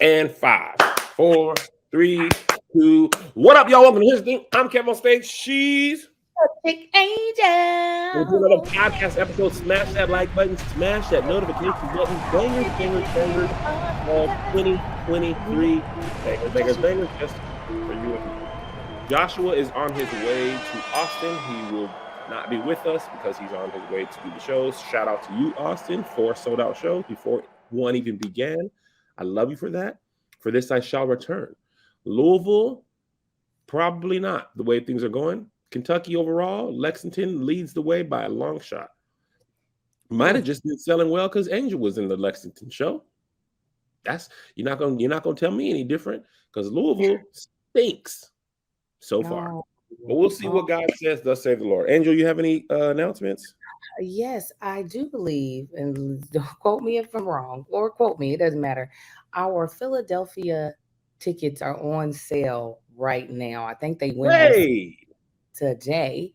And 5, 4, 3, 2. What up, y'all? Welcome to His Thing. I'm Kevin on stage. She's Big going to do another angel. podcast episode. Smash that like button, smash that notification button. Bangers, bangers, bangers. All 2023 bangers, bangers, bangers, just for you and me. Joshua is on his way to Austin. He will not be with us because he's on his way to do the shows. Shout out to you, Austin, for sold out shows before one even began. I love you for that. For this, I shall return. Louisville, probably not the way things are going. Kentucky overall, Lexington leads the way by a long shot. Might have just been selling well because Angel was in the Lexington show. That's you're not gonna tell me any different because Louisville stinks so far. No. But we'll see what God says. Thus save the Lord. Angel, you have any announcements? Yes, I do believe, and don't quote me if I'm wrong, or quote me, it doesn't matter. Our Philadelphia tickets are on sale right now. I think they went on Hey, today.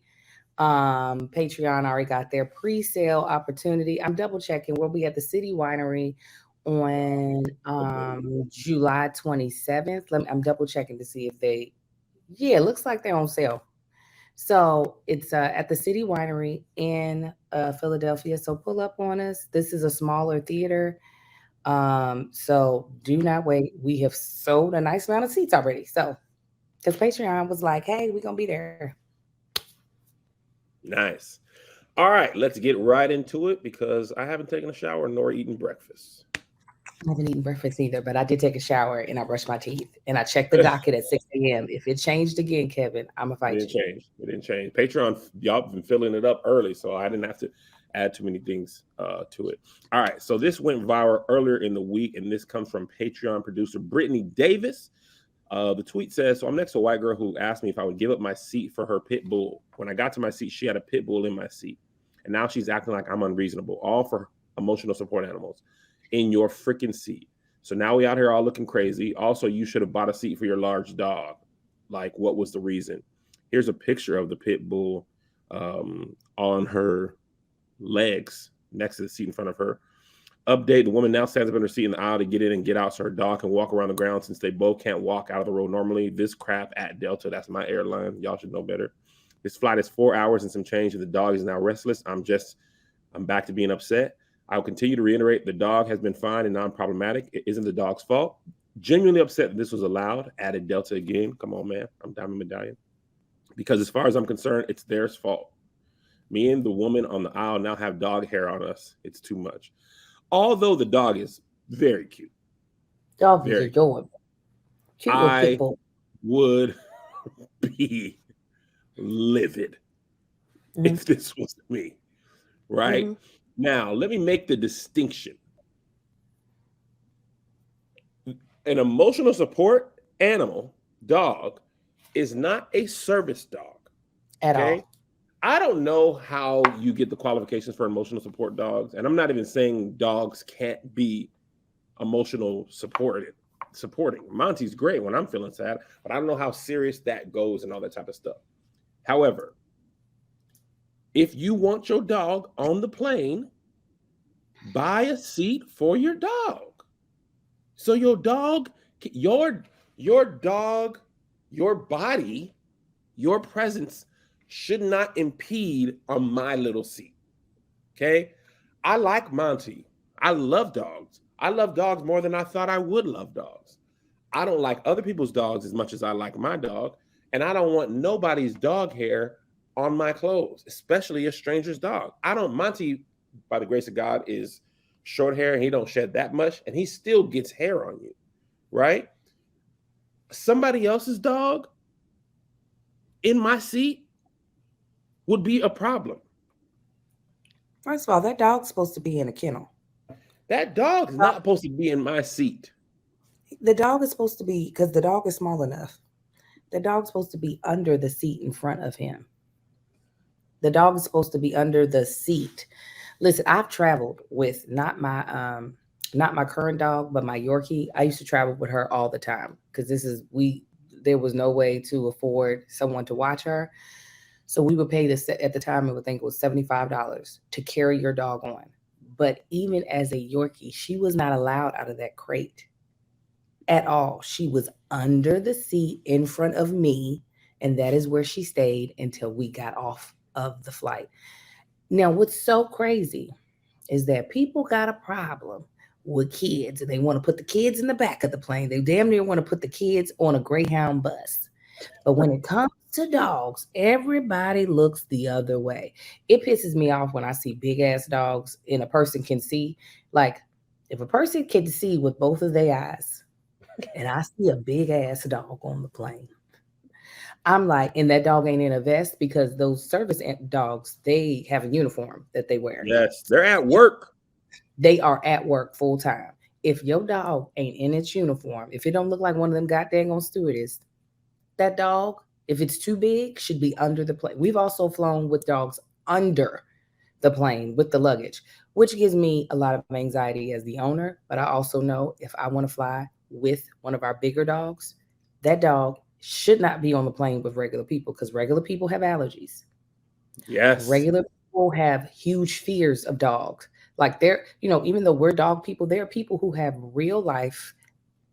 Patreon already got their pre-sale opportunity. I'm double checking. We'll be at the City Winery on July 27th. I'm double checking to see if yeah, it looks like they're on sale. So it's at the City Winery in Philadelphia. So pull up on us. This is a smaller theater. So do not wait. We have sold a nice amount of seats already. So because Patreon was like, hey, we're gonna be there. nice. All right, let's get right into it because I haven't taken a shower nor eaten breakfast. I haven't eaten breakfast either, but I did take a shower and I brushed my teeth and I checked the docket at 6 a.m. If it changed again, Kevin, I'm gonna It fight didn't you. change. It didn't change. Patreon, y'all been filling it up early, so I didn't have to add too many things to it. All right, so this went viral earlier in the week, and this comes from Patreon producer Brittany Davis. The tweet says, "So I'm next to a white girl who asked me if I would give up my seat for her pit bull. When I got to my seat, she had a pit bull in my seat, and now she's acting like I'm unreasonable. All for emotional support animals in your freaking seat. So now we out here all looking crazy. Also, you should have bought a seat for your large dog. Like, what was the reason?" Here's a picture of the pit bull on her legs next to the seat in front of her. Update: the woman now stands up in her seat in the aisle to get in and get out so her dog can walk around the ground since they both can't walk out of the road normally. This crap at Delta, that's my airline. Y'all should know better. This flight is 4 hours and some change, and the dog is now restless. I'm back to being upset. I will continue to reiterate the dog has been fine and non problematic. It isn't the dog's fault. Genuinely upset that this was allowed. Added Delta again. Come on, man. I'm Diamond Medallion. Because as far as I'm concerned, it's their fault. Me and the woman on the aisle now have dog hair on us. It's too much. Although the dog is very cute. Dog is Very cute. adorable. Cute little pit I bull. would be livid Mm-hmm. if this was me. Right? Mm-hmm. Now, let me make the distinction. An emotional support animal, dog, is not a service dog. At Okay? all. I don't know how you get the qualifications for emotional support dogs, and I'm not even saying dogs can't be emotional supporting. Monty's great when I'm feeling sad, but I don't know how serious that goes and all that type of stuff. However, if you want your dog on the plane, buy a seat for your dog. So your dog, your dog, your body, your presence should not impede on my little seat. Okay? I like Monty. I love dogs. I love dogs more than I thought I would love dogs. I don't like other people's dogs as much as I like my dog, and I don't want nobody's dog hair on my clothes, especially a stranger's dog. I don't Monty, by the grace of God, is short hair and he don't shed that much, and he still gets hair on you, right? Somebody else's dog in my seat would be a problem. First of all, that dog's supposed to be in a kennel. That dog's not supposed to be in my seat. The dog is supposed to be, because the dog is small enough. The dog's supposed to be under the seat in front of him. The dog is supposed to be under the seat. Listen, I've traveled with not my current dog, but my Yorkie. I used to travel with her all the time because there was no way to afford someone to watch her. So we would pay this at the time. I would think it was $75 to carry your dog on. But even as a Yorkie, she was not allowed out of that crate. at all. She was under the seat in front of me, and that is where she stayed until we got off of the flight. Now, what's so crazy is that people got a problem with kids and they want to put the kids in the back of the plane. They damn near want to put the kids on a Greyhound bus. But when it comes to dogs, everybody looks the other way. It pisses me off when I see big ass dogs and a person can see. Like, if a person can see with both of their eyes and I see a big ass dog on the plane, I'm like, and that dog ain't in a vest because those dogs, they have a uniform that they wear. Yes, they're at work. They are at work full time. If your dog ain't in its uniform, if it don't look like one of them goddamn stewardess, that dog, if it's too big, should be under the plane. We've also flown with dogs under the plane with the luggage, which gives me a lot of anxiety as the owner. But I also know if I want to fly with one of our bigger dogs, that dog should not be on the plane with regular people because regular people have allergies. Yes. Regular people have huge fears of dogs. Like even though we're dog people, there are people who have real life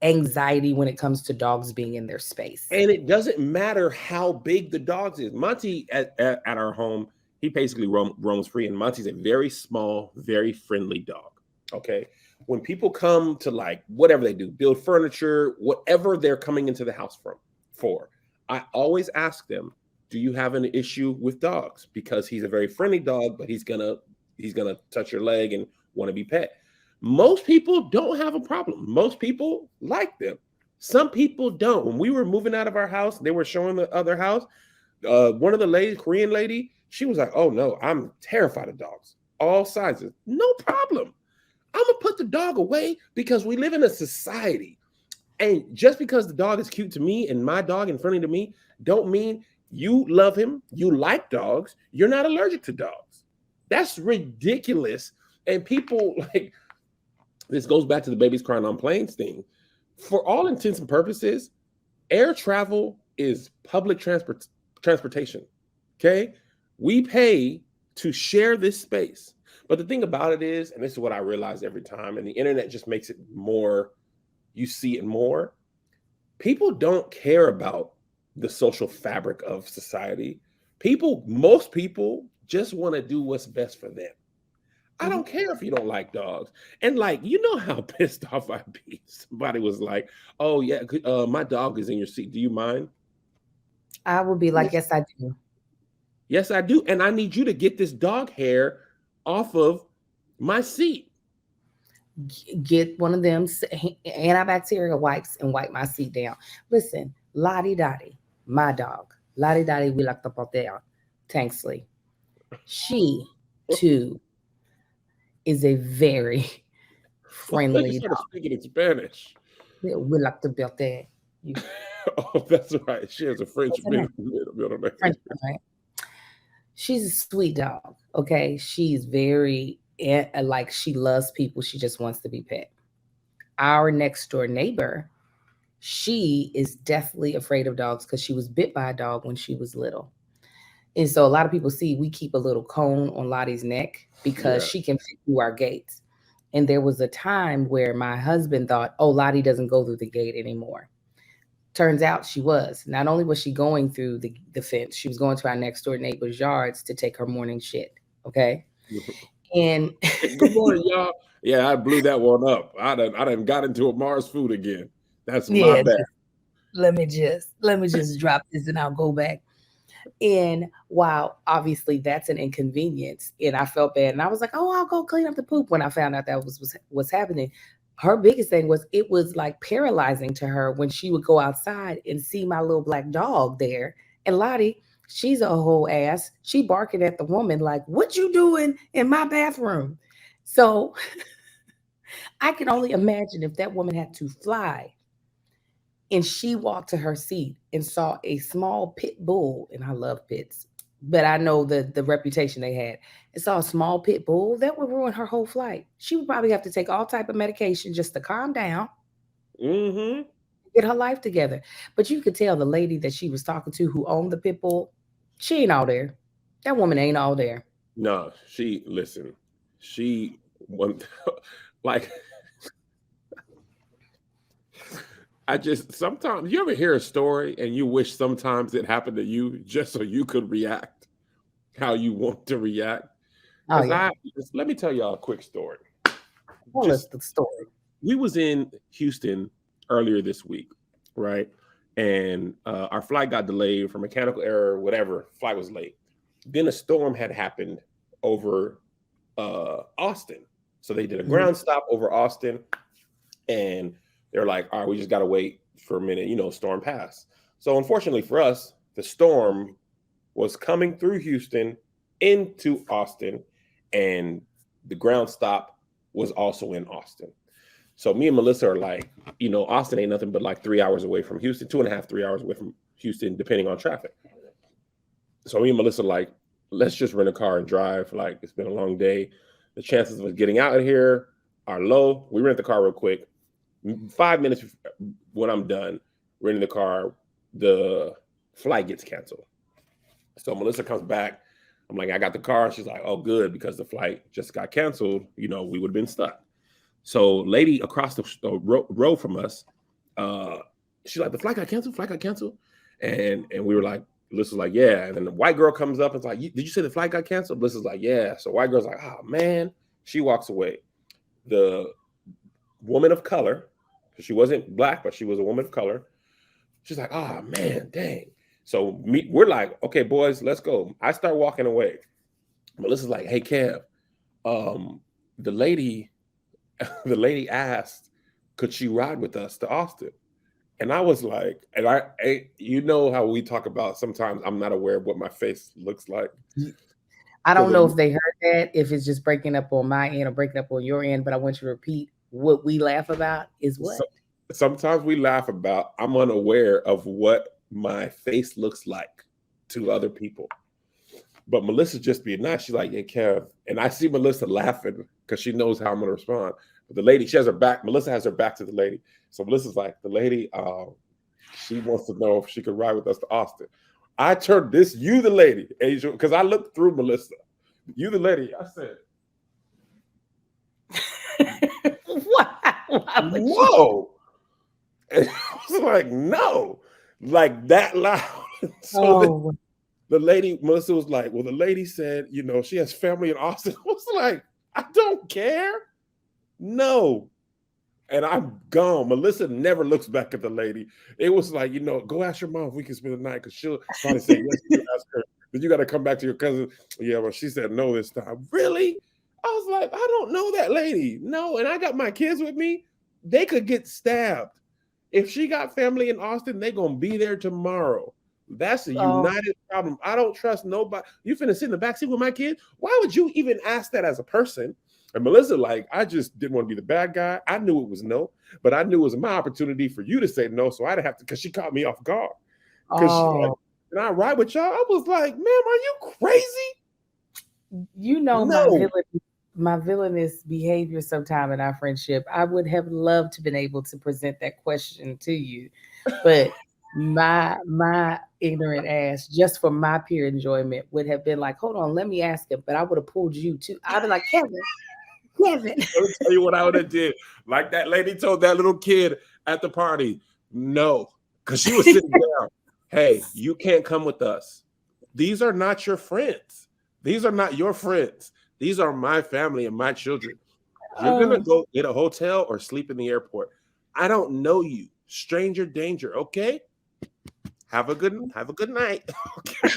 anxiety when it comes to dogs being in their space. And it doesn't matter how big the dogs is. Monty at our home, he basically roams free. And Monty's a very small, very friendly dog. Okay. When people come to like whatever they do, build furniture, whatever they're coming into the house for, I always ask them, do you have an issue with dogs? Because he's a very friendly dog, but he's gonna touch your leg and want to be pet. Most people don't have a problem. Most people like them. Some people don't. When we were moving out of our house, they were showing the other house. One of the ladies, Korean lady, she was like, "Oh no, I'm terrified of dogs, all sizes. No problem. I'm gonna put the dog away because we live in a society, and just because the dog is cute to me and my dog and friendly to me, don't mean you love him, you like dogs, you're not allergic to dogs. That's ridiculous." And people like this goes back to the babies crying on planes thing. For all intents and purposes, air travel is public transportation. Okay, we pay to share this space. But the thing about it is, and this is what I realize every time, and the internet just makes it more, you see it more. People don't care about the social fabric of society. Most people just want to do what's best for them. I don't care if you don't like dogs. And like, you know how pissed off I'd be. Somebody was like, "Oh yeah, my dog is in your seat. Do you mind?" I would be like, "Yes, I do." Yes, I do. And I need you to get this dog hair off of my seat. Get one of them antibacterial wipes and wipe my seat down. Listen, Lottie Dottie, my dog, Lottie Dottie, we like the potato, Tanksley. She too is a very friendly dog. Speaking in Spanish. We like the potato. Oh, that's right. She has a French middle name. She's a sweet dog. Okay, she's very like she loves people. She just wants to be pet. Our next door neighbor, she is deathly afraid of dogs because she was bit by a dog when she was little. And so a lot of people see we keep a little cone on Lottie's neck because she can fit through our gates. And there was a time where my husband thought, "Oh, Lottie doesn't go through the gate anymore." Turns out she was. Not only was she going through the fence, she was going to our next door neighbor's yards to take her morning shit. Okay. And good morning, y'all. Yeah, I blew that one up. I done got into a Mars food again. That's my bad. Let me just drop this and I'll go back. And while obviously that's an inconvenience, and I felt bad, and I was like, "Oh, I'll go clean up the poop." When I found out that was happening, her biggest thing was it was like paralyzing to her when she would go outside and see my little black dog there. And Lottie, she's a whole ass. She barking at the woman like, "What you doing in my bathroom?" So I can only imagine if that woman had to fly and she walked to her seat and saw a small pit bull, and I love pits, but I know the reputation they had, and saw a small pit bull, that would ruin her whole flight. She would probably have to take all type of medication just to calm down, get her life together. But you could tell the lady that she was talking to who owned the pit bull, she ain't all there. That woman ain't all there. No, like I just sometimes you ever hear a story and you wish sometimes it happened to you just so you could react how you want to react. Oh Because yeah. let me tell y'all a quick story. Tell us the story. We was in Houston earlier this week, right? And our flight got delayed for mechanical error, whatever. Flight was late. Then a storm had happened over Austin, so they did a ground stop over Austin, and they're like, "All right, we just got to wait for a minute, storm pass." So unfortunately for us, the storm was coming through Houston into Austin, and the ground stop was also in Austin. So me and Melissa are like, Austin ain't nothing but like 3 hours away from Houston, 2.5, 3 hours away from Houston, depending on traffic. So me and Melissa are like, let's just rent a car and drive. Like, it's been a long day. The chances of us getting out of here are low. We rent the car real quick. 5 minutes when I'm done renting the car, the flight gets canceled. So Melissa comes back. I'm like, I got the car. She's like, oh, good, because the flight just got canceled. We would have been stuck. So lady across the row from us, she's like, the flight got canceled. And we were like, Melissa's like, yeah. And then the white girl comes up and is like, did you say the flight got canceled? Melissa's like, yeah. So white girl's like, oh, man. She walks away. The woman of color, because she wasn't black, but she was a woman of color. She's like, oh, man, dang. So we're like, okay, boys, let's go. I start walking away. Melissa's like, hey, Kev, the lady asked, could she ride with us to Austin? And I was like, and you know how we talk about sometimes I'm not aware of what my face looks like. I don't know if they heard that, if it's just breaking up on my end or breaking up on your end, but I want you to repeat what we laugh about is what? Sometimes we laugh about, I'm unaware of what my face looks like to other people. But Melissa just being nice. She's like, yeah, Kev. And I see Melissa laughing because she knows how I'm going to respond. But the lady, she has her back. Melissa has her back to the lady. So Melissa's like, the lady, she wants to know if she could ride with us to Austin. I turned you the lady, Angel, because I looked through Melissa. You the lady. I said, whoa. And I was like, no. Like that loud. So the lady, Melissa was like, well, the lady said, she has family in Austin. I was like, I don't care. No. And I'm gone. Melissa never looks back at the lady. It was like, go ask your mom if we can spend the night, because she'll probably say, yes, you ask her. But you got to come back to your cousin. Yeah, well, she said no this time. Really? I was like, I don't know that lady. No, and I got my kids with me. They could get stabbed. If she got family in Austin, they're going to be there tomorrow. That's a united problem. I don't trust nobody. You finna sit in the backseat with my kid? Why would you even ask that as a person? And Melissa, like, I just didn't want to be the bad guy. I knew it was no, but I knew it was my opportunity for you to say no, so I didn't have to, because she caught me off guard. Because she's like, can I ride with y'all? I was like, ma'am, are you crazy? No. My villainous behavior sometime in our friendship, I would have loved to been able to present that question to you, but my ignorant ass, just for my pure enjoyment, would have been like, hold on, let me ask him. But I would have pulled you too. I'd be like, Kevin. Let me tell you what I would have did. Like that lady told that little kid at the party, no, because she was sitting down. Hey, you can't come with us. These are not your friends. These are not your friends. These are my family and my children. You're gonna go get a hotel or sleep in the airport. I don't know you. Stranger danger. Okay. Have a good night. Okay.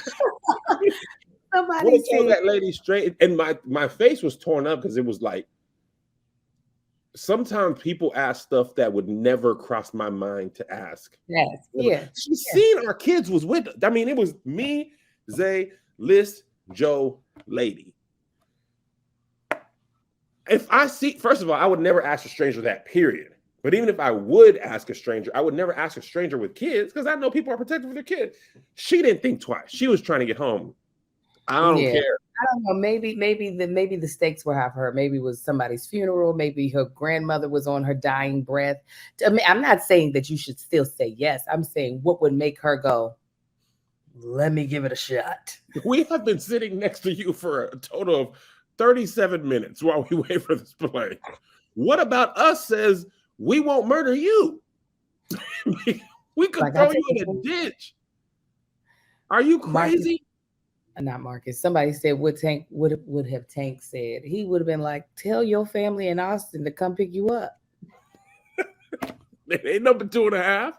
Somebody told that lady straight, and my face was torn up because it was like, sometimes people ask stuff that would never cross my mind to ask. Yes, yeah. She's seen our kids was with. I mean, it was me, Zay, Liz, Joe, lady. If I see, first of all, I would never ask a stranger that, period. But even if I would ask a stranger, I would never ask a stranger with kids, because I know people are protective of their kids. She didn't think twice. She was trying to get home. I don't care. I don't know. Maybe the stakes were high for her. Maybe it was somebody's funeral. Maybe her grandmother was on her dying breath. I mean, I'm not saying that you should still say yes. I'm saying what would make her go, let me give it a shot. We have been sitting next to you for a total of 37 minutes while we wait for this plane. What about us says we won't murder you? We could Like, throw you in a ditch. Are you crazy? Not Marcus. Somebody said what Tank would have Tank said. He would have been like, tell your family in Austin to come pick you up. It ain't number 2.5.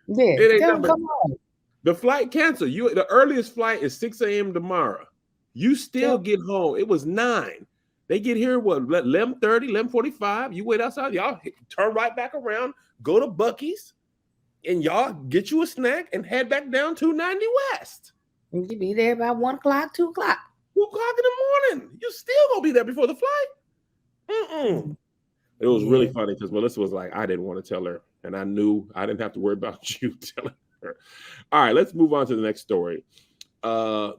Yeah, It ain't tell number. them come on. The flight canceled. The earliest flight is 6 a.m. tomorrow. You still get home. It was 9. They get here, what, 11:30, 11:45. You wait outside. Y'all turn right back around, go to Buc-ee's, and y'all get you a snack and head back down 290 West. And you be there about 1 o'clock, 2 o'clock. 2 o'clock in the morning. You still gonna be there before the flight. It was really funny because Melissa was like, I didn't want to tell her. And I knew I didn't have to worry about you telling her. All right, let's move on to the next story.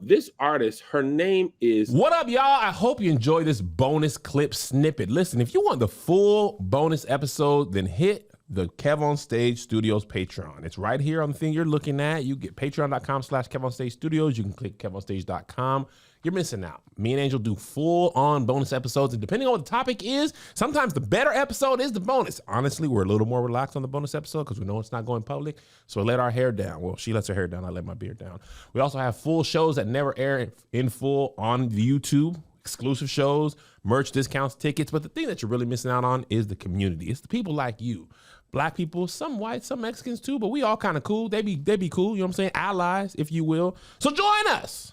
This artist, her name is... What up, y'all? I hope you enjoy this bonus clip snippet. Listen, if you want the full bonus episode, then hit the Kev on Stage Studios Patreon. It's right here on the thing you're looking at. You get patreon.com/Kev on Stage Studios. You can click kevonstage.com. You're missing out. Me and Angel do full-on bonus episodes, and depending on what the topic is, sometimes the better episode is the bonus. Honestly, we're a little more relaxed on the bonus episode because we know it's not going public, so we let our hair down. Well, she lets her hair down. I let my beard down. We also have full shows that never air in full on YouTube, exclusive shows, merch discounts, tickets, but the thing that you're really missing out on is the community. It's the people like you. Black people, some white, some Mexicans too, but we all kind of cool. They be cool, you know what I'm saying? Allies, if you will. So join us.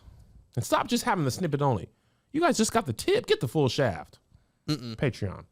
And stop just having the snippet only. You guys just got the tip. Get the full shaft. Patreon.